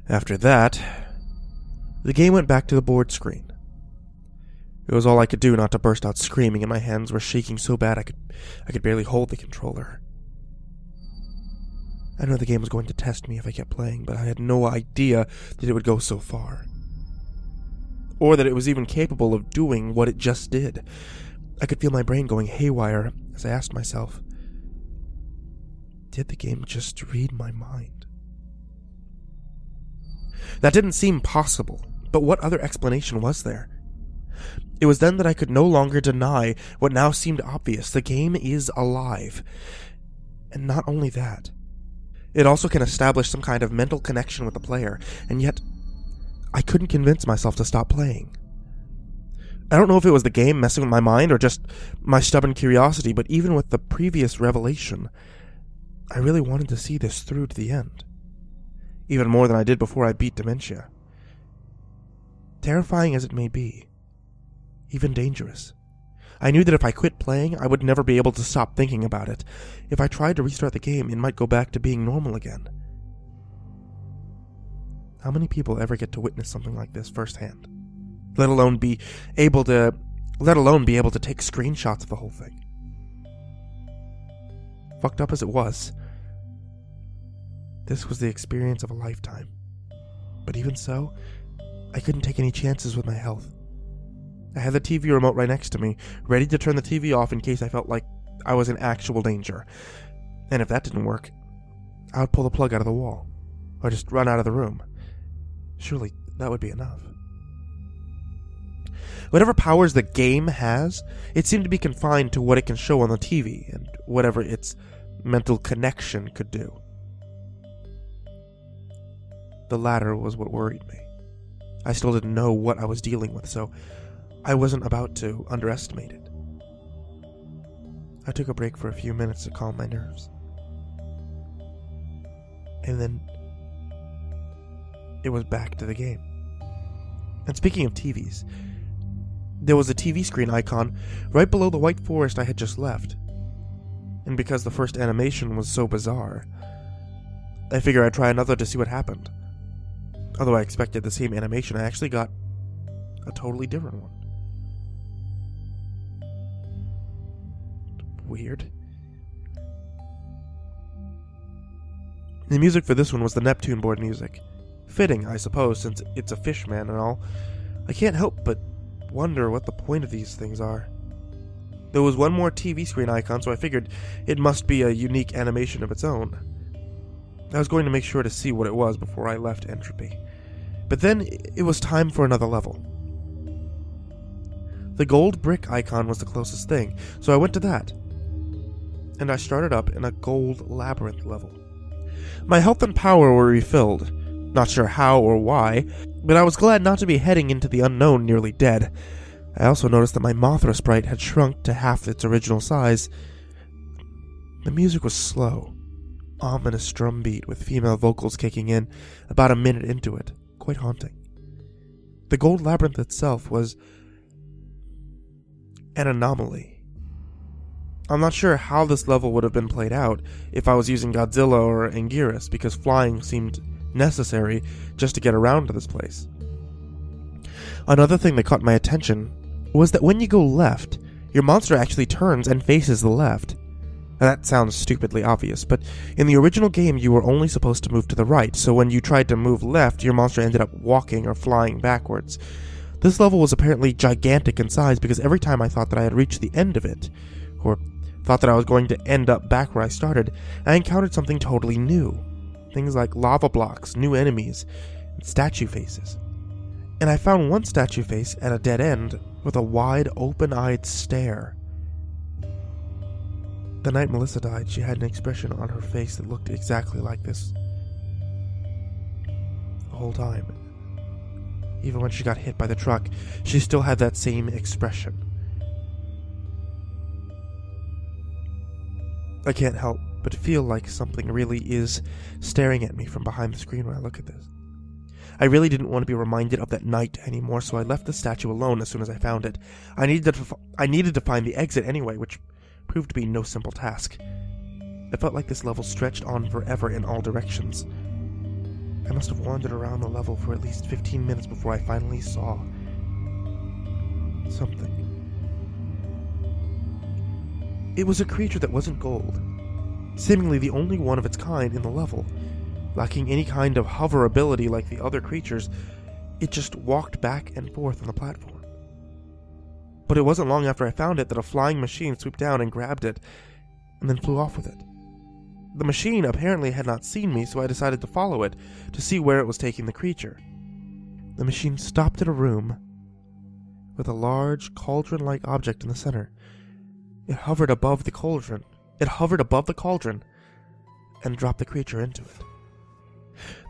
After that, the game went back to the board screen. It was all I could do not to burst out screaming, and my hands were shaking so bad I could barely hold the controller. I knew the game was going to test me if I kept playing, but I had no idea that it would go so far. Or that it was even capable of doing what it just did. I could feel my brain going haywire as I asked myself, did the game just read my mind? That didn't seem possible, but what other explanation was there? It was then that I could no longer deny what now seemed obvious. The game is alive. And not only that, it also can establish some kind of mental connection with the player, and yet I couldn't convince myself to stop playing. I don't know if it was the game messing with my mind or just my stubborn curiosity, but even with the previous revelation, I really wanted to see this through to the end. Even more than I did before I beat dementia. Terrifying as it may be, even dangerous, I knew that if I quit playing, I would never be able to stop thinking about it. If I tried to restart the game, it might go back to being normal again. How many people ever get to witness something like this firsthand? Let alone be able to take screenshots of the whole thing. Fucked up as it was, this was the experience of a lifetime. But even so, I couldn't take any chances with my health. I had the TV remote right next to me, ready to turn the TV off in case I felt like I was in actual danger. And if that didn't work, I would pull the plug out of the wall, or just run out of the room. Surely that would be enough. Whatever powers the game has, it seemed to be confined to what it can show on the TV, and whatever its mental connection could do. The latter was what worried me. I still didn't know what I was dealing with, so I wasn't about to underestimate it. I took a break for a few minutes to calm my nerves. And then it was back to the game. And speaking of TVs, there was a TV screen icon right below the white forest I had just left. And because the first animation was so bizarre, I figured I'd try another to see what happened. Although I expected the same animation, I actually got a totally different one. Weird. The music for this one was the Neptune board music. Fitting, I suppose, since it's a fish man and all. I can't help but wonder what the point of these things are. There was one more TV screen icon, so I figured it must be a unique animation of its own. I was going to make sure to see what it was before I left Entropy. But then it was time for another level. The gold brick icon was the closest thing, so I went to that. And I started up in a gold labyrinth level. My health and power were refilled. Not sure how or why, but I was glad not to be heading into the unknown nearly dead. I also noticed that my Mothra sprite had shrunk to half its original size. The music was slow, ominous drum beat with female vocals kicking in about a minute into it, quite haunting. The gold labyrinth itself was an anomaly. I'm not sure how this level would have been played out if I was using Godzilla or Anguirus, because flying seemed necessary just to get around to this place. Another thing that caught my attention was that when you go left, your monster actually turns and faces the left. Now, that sounds stupidly obvious, but in the original game you were only supposed to move to the right, so when you tried to move left, your monster ended up walking or flying backwards. This level was apparently gigantic in size because every time I thought that I had reached the end of it, or thought that I was going to end up back where I started, I encountered something totally new. Things like lava blocks, new enemies, and statue faces. And I found one statue face at a dead end with a wide, open-eyed stare. The night Melissa died, she had an expression on her face that looked exactly like this the whole time. Even when she got hit by the truck, she still had that same expression. I can't help but feel like something really is staring at me from behind the screen when I look at this. I really didn't want to be reminded of that night anymore, so I left the statue alone as soon as I found it. I needed to find the exit anyway, which proved to be no simple task. It felt like this level stretched on forever in all directions. I must have wandered around the level for at least 15 minutes before I finally saw something. It was a creature that wasn't gold, seemingly the only one of its kind in the level. Lacking any kind of hover ability like the other creatures, it just walked back and forth on the platform. But it wasn't long after I found it that a flying machine swooped down and grabbed it, and then flew off with it. The machine apparently had not seen me, so I decided to follow it to see where it was taking the creature. The machine stopped at a room with a large cauldron-like object in the center. It hovered above the cauldron. And dropped the creature into it.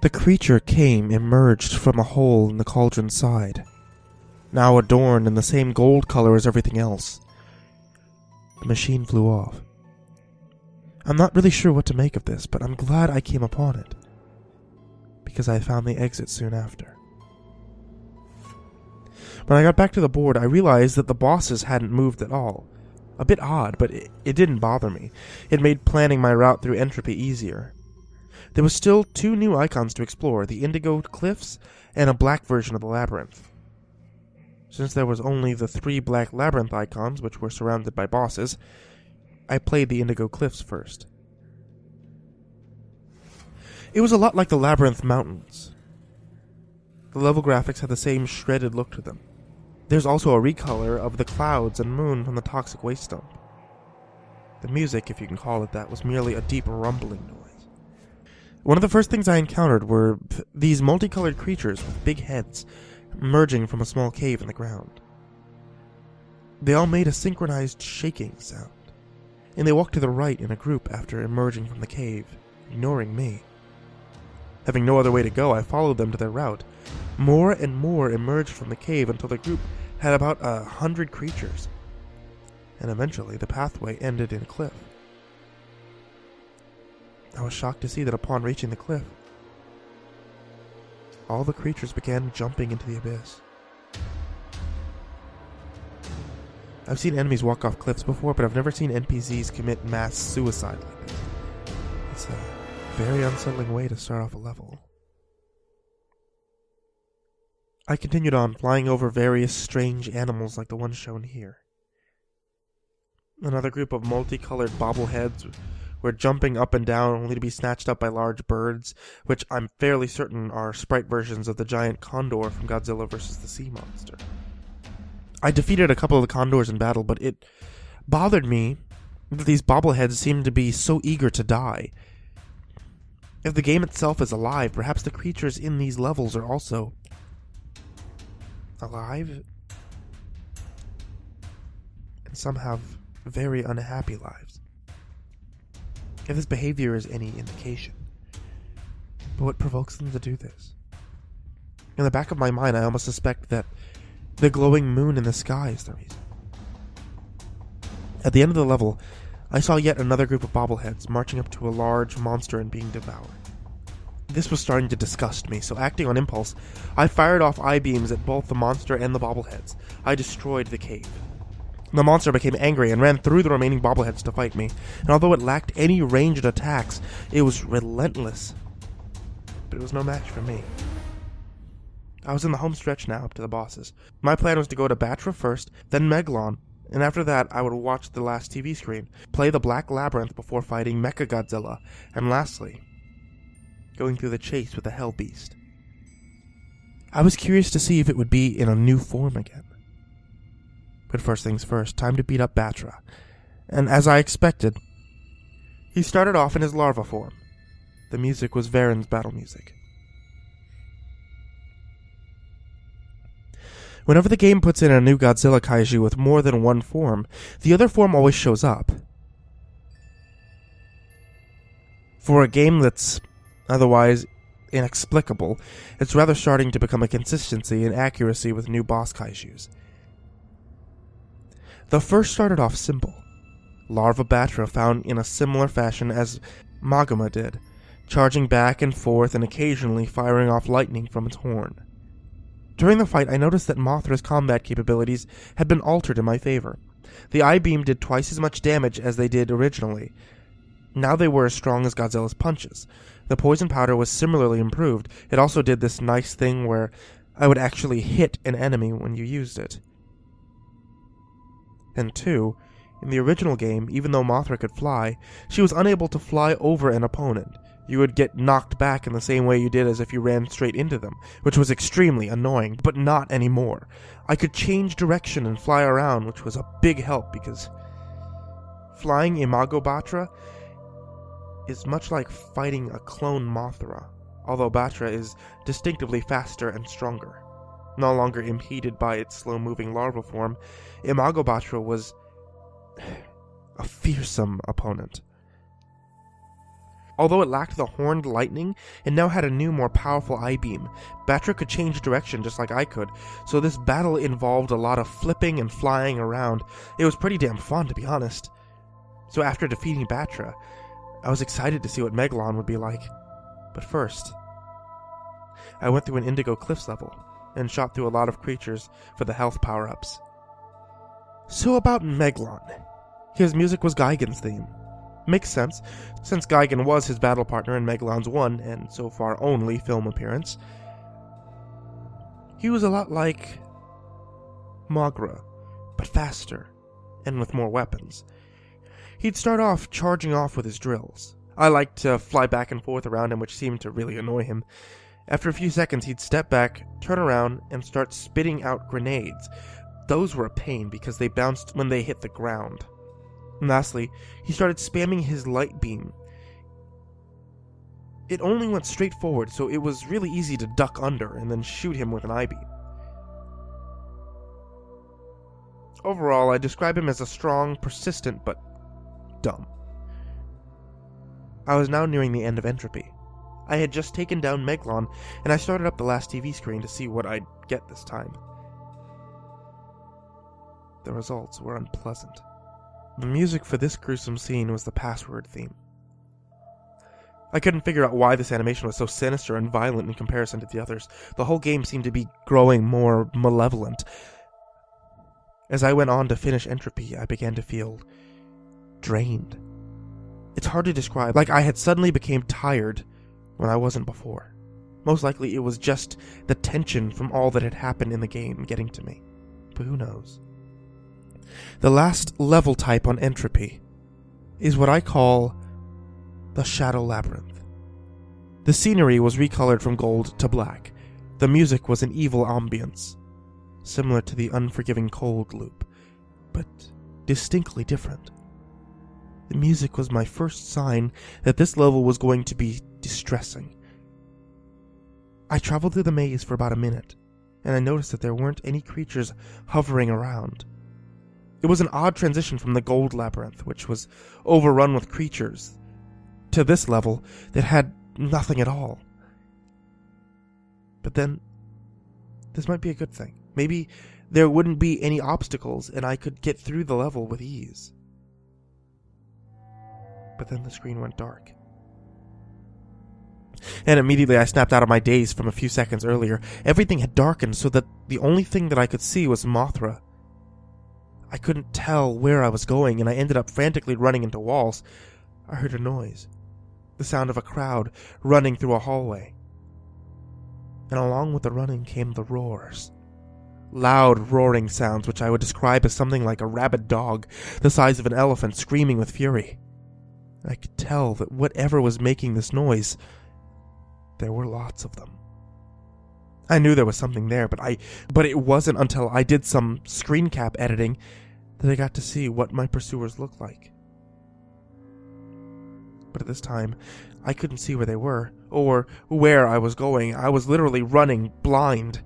The creature emerged from a hole in the cauldron's side, now adorned in the same gold color as everything else. The machine flew off. I'm not really sure what to make of this, but I'm glad I came upon it, because I found the exit soon after. When I got back to the board, I realized that the bosses hadn't moved at all. A bit odd, but it didn't bother me. It made planning my route through Entropy easier. There was still 2 new icons to explore, the Indigo Cliffs and a black version of the labyrinth. Since there was only the 3 black labyrinth icons, which were surrounded by bosses, I played the Indigo Cliffs first. It was a lot like the Labyrinth Mountains. The level graphics had the same shredded look to them. There's also a recolor of the clouds and moon from the toxic waste dump. The music, if you can call it that, was merely a deep rumbling noise. One of the first things I encountered were these multicolored creatures with big heads emerging from a small cave in the ground. They all made a synchronized shaking sound, and they walked to the right in a group after emerging from the cave, ignoring me. Having no other way to go, I followed them to their route. More and more emerged from the cave until the group had about 100 creatures, and eventually the pathway ended in a cliff. I was shocked to see that upon reaching the cliff, all the creatures began jumping into the abyss. I've seen enemies walk off cliffs before, but I've never seen NPCs commit mass suicide like this. It's a very unsettling way to start off a level. I continued on, flying over various strange animals like the one shown here. Another group of multicolored bobbleheads were jumping up and down only to be snatched up by large birds, which I'm fairly certain are sprite versions of the giant condor from Godzilla vs. the Sea Monster. I defeated a couple of the condors in battle, but it bothered me that these bobbleheads seemed to be so eager to die. If the game itself is alive, perhaps the creatures in these levels are also alive? And some have very unhappy lives. If this behavior is any indication. But what provokes them to do this? In the back of my mind, I almost suspect that the glowing moon in the sky is the reason. At the end of the level, I saw yet another group of bobbleheads marching up to a large monster and being devoured. This was starting to disgust me, so acting on impulse, I fired off I-beams at both the monster and the bobbleheads. I destroyed the cave. The monster became angry and ran through the remaining bobbleheads to fight me, and although it lacked any ranged attacks, it was relentless. But it was no match for me. I was in the home stretch now up to the bosses. My plan was to go to Batra first, then Megalon, and after that I would watch the last TV screen, play the Black Labyrinth before fighting Mechagodzilla, and lastly, going through the chase with the Hell Beast. I was curious to see if it would be in a new form again. But first things first, time to beat up Batra. And as I expected, he started off in his larva form. The music was Varen's battle music. Whenever the game puts in a new Godzilla kaiju with more than one form, the other form always shows up. For a game that's otherwise inexplicable, it's rather starting to become a consistency and accuracy with new boss kaijus. The first started off simple. Larva Batra found in a similar fashion as Magma did, charging back and forth and occasionally firing off lightning from its horn. During the fight, I noticed that Mothra's combat capabilities had been altered in my favor. The I-beam did twice as much damage as they did originally. Now they were as strong as Godzilla's punches, The poison powder was similarly improved. It also did this nice thing where I would actually hit an enemy when you used it. And 2, in the original game, even though Mothra could fly, she was unable to fly over an opponent. You would get knocked back in the same way you did as if you ran straight into them, which was extremely annoying, but not anymore. I could change direction and fly around, which was a big help because flying Imago Batra is much like fighting a clone Mothra, although Batra is distinctively faster and stronger. No longer impeded by its slow-moving larva form, Imago Batra was a fearsome opponent. Although it lacked the horned lightning, it now had a new, more powerful I-beam. Batra could change direction just like I could, so this battle involved a lot of flipping and flying around. It was pretty damn fun, to be honest. So after defeating Batra, I was excited to see what Megalon would be like. But first, I went through an Indigo Cliffs level, and shot through a lot of creatures for the health power-ups. So about Megalon. His music was Gigan's theme. Makes sense, since Gigan was his battle partner in Megalon's one, and so far only, film appearance. He was a lot like Mothra, but faster, and with more weapons. He'd start off charging off with his drills. I liked to fly back and forth around him, which seemed to really annoy him. After a few seconds, he'd step back, turn around, and start spitting out grenades. Those were a pain because they bounced when they hit the ground. And lastly, he started spamming his light beam. It only went straight forward, so it was really easy to duck under and then shoot him with an I-beam. Overall, I describe him as a strong, persistent, but dumb. I was now nearing the end of Entropy. I had just taken down Meg Lon, and I started up the last TV screen to see what I'd get this time. The results were unpleasant. The music for this gruesome scene was the password theme. I couldn't figure out why this animation was so sinister and violent in comparison to the others. The whole game seemed to be growing more malevolent. As I went on to finish Entropy, I began to feel drained. It's hard to describe, like I had suddenly became tired when I wasn't before. Most likely it was just the tension from all that had happened in the game getting to me. But who knows? The last level type on Entropy is what I call the Shadow Labyrinth. The scenery was recolored from gold to black. The music was an evil ambience, similar to the Unforgiving Cold loop, but distinctly different. The music was my first sign that this level was going to be distressing. I traveled through the maze for about a minute, and I noticed that there weren't any creatures hovering around. It was an odd transition from the Gold Labyrinth, which was overrun with creatures, to this level that had nothing at all. But then, this might be a good thing. Maybe there wouldn't be any obstacles and I could get through the level with ease. But then the screen went dark. And immediately I snapped out of my daze from a few seconds earlier. Everything had darkened so that the only thing that I could see was Mothra. I couldn't tell where I was going, and I ended up frantically running into walls. I heard a noise. The sound of a crowd running through a hallway. And along with the running came the roars. Loud roaring sounds which I would describe as something like a rabid dog, the size of an elephant, screaming with fury. And I could tell that whatever was making this noise, there were lots of them. I knew there was something there, but it wasn't until I did some screen cap editing that I got to see what my pursuers looked like. But at this time, I couldn't see where they were, or where I was going. I was literally running blind.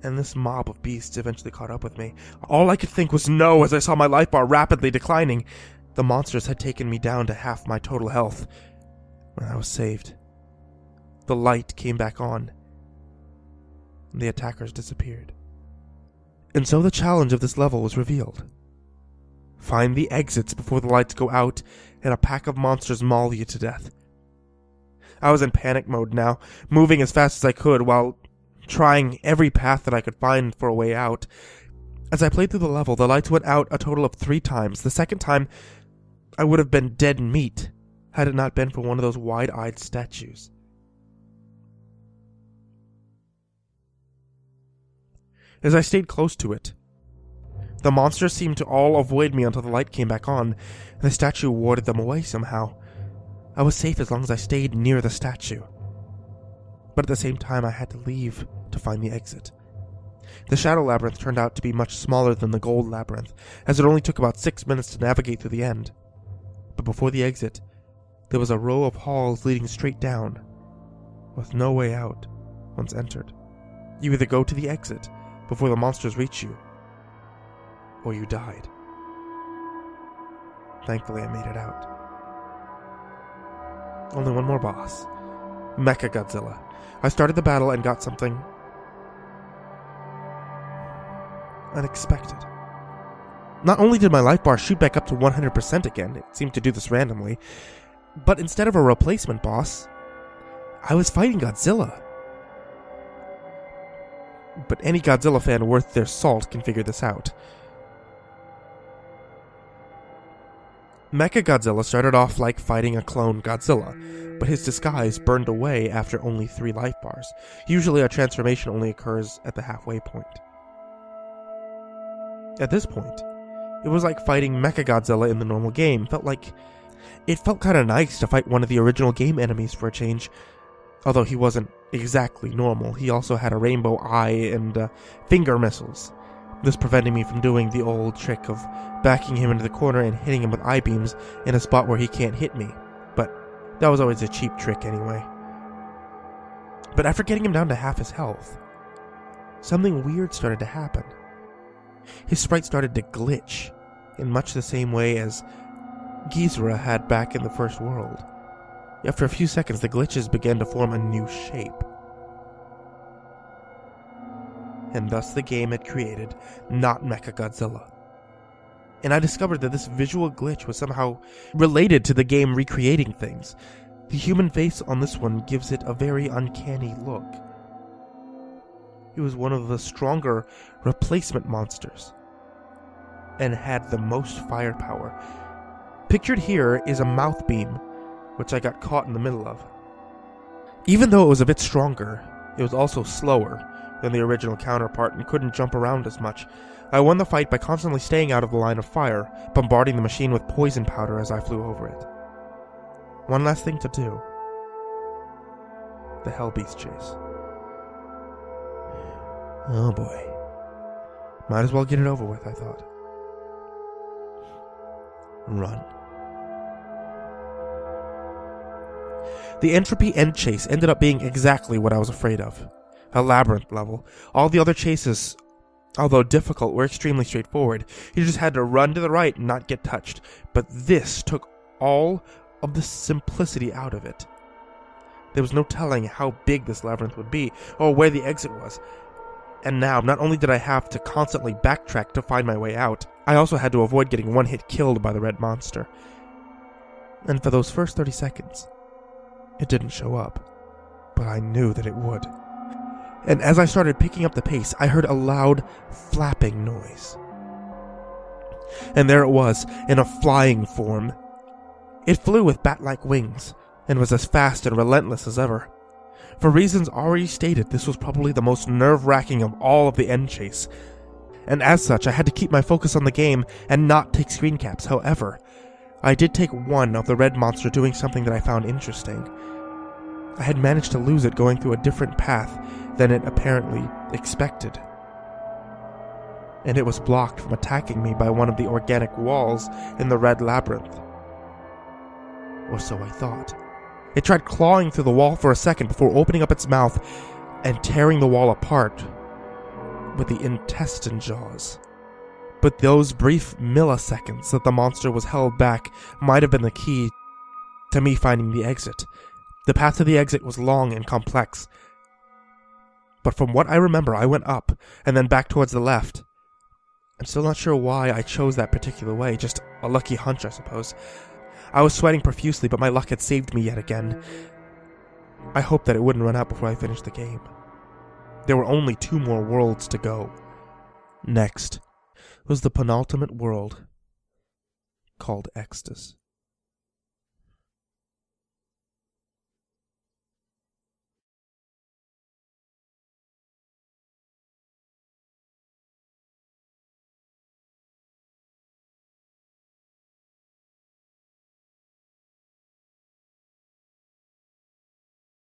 And this mob of beasts eventually caught up with me. All I could think was no as I saw my life bar rapidly declining. The monsters had taken me down to half my total health when I was saved. The light came back on, and the attackers disappeared. And so the challenge of this level was revealed. Find the exits before the lights go out, and a pack of monsters maul you to death. I was in panic mode now, moving as fast as I could while trying every path that I could find for a way out. As I played through the level, the lights went out a total of 3 times. The second time, I would have been dead meat. had it not been for one of those wide-eyed statues. As I stayed close to it, the monsters seemed to all avoid me until the light came back on, and the statue warded them away somehow. I was safe as long as I stayed near the statue. But at the same time, I had to leave to find the exit. The Shadow Labyrinth turned out to be much smaller than the Gold Labyrinth, as it only took about 6 minutes to navigate through the end. But before the exit, there was a row of halls leading straight down, with no way out once entered. You either go to the exit before the monsters reach you, or you died. Thankfully, I made it out. Only one more boss. Mechagodzilla. I started the battle and got something unexpected. Not only did my life bar shoot back up to 100% again, it seemed to do this randomly, but instead of a replacement boss, I was fighting Godzilla. But any Godzilla fan worth their salt can figure this out. Mechagodzilla started off like fighting a clone Godzilla, but his disguise burned away after only 3 life bars. Usually a transformation only occurs at the halfway point. At this point, it was like fighting Mechagodzilla in the normal game. It felt kinda nice to fight one of the original game enemies for a change. Although he wasn't exactly normal, he also had a rainbow eye and finger missiles. This preventing me from doing the old trick of backing him into the corner and hitting him with eye beams in a spot where he can't hit me. But that was always a cheap trick anyway. But after getting him down to half his health, something weird started to happen. His sprite started to glitch in much the same way as Godzilla had back in the first world. After a few seconds, the glitches began to form a new shape. And thus the game had created not Mechagodzilla. And I discovered that this visual glitch was somehow related to the game recreating things. The human face on this one gives it a very uncanny look. It was one of the stronger replacement monsters, and had the most firepower. Pictured here is a mouth beam, which I got caught in the middle of. Even though it was a bit stronger, it was also slower than the original counterpart and couldn't jump around as much. I won the fight by constantly staying out of the line of fire, bombarding the machine with poison powder as I flew over it. One last thing to do. The Hellbeast chase. Oh boy. Might as well get it over with, I thought. Run. The Entropy End chase ended up being exactly what I was afraid of. A labyrinth level. All the other chases, although difficult, were extremely straightforward. You just had to run to the right and not get touched. But this took all of the simplicity out of it. There was no telling how big this labyrinth would be, or where the exit was. And now, not only did I have to constantly backtrack to find my way out, I also had to avoid getting one hit killed by the red monster. And for those first 30 seconds, it didn't show up. But I knew that it would. And as I started picking up the pace, I heard a loud flapping noise. And there it was, in a flying form. It flew with bat-like wings, and was as fast and relentless as ever. For reasons already stated, this was probably the most nerve-wracking of all of the end chase. And as such, I had to keep my focus on the game and not take screen caps. However, I did take one of the red monster doing something that I found interesting. I had managed to lose it going through a different path than it apparently expected. And it was blocked from attacking me by one of the organic walls in the red labyrinth. Or so I thought. It tried clawing through the wall for a second before opening up its mouth and tearing the wall apart with the intestine jaws. But those brief milliseconds that the monster was held back might have been the key to me finding the exit. The path to the exit was long and complex. But from what I remember, I went up and then back towards the left. I'm still not sure why I chose that particular way, just a lucky hunch, I suppose. I was sweating profusely, but my luck had saved me yet again. I hoped that it wouldn't run out before I finished the game. There were only 2 more worlds to go. Next was the penultimate world, called Ecstasy.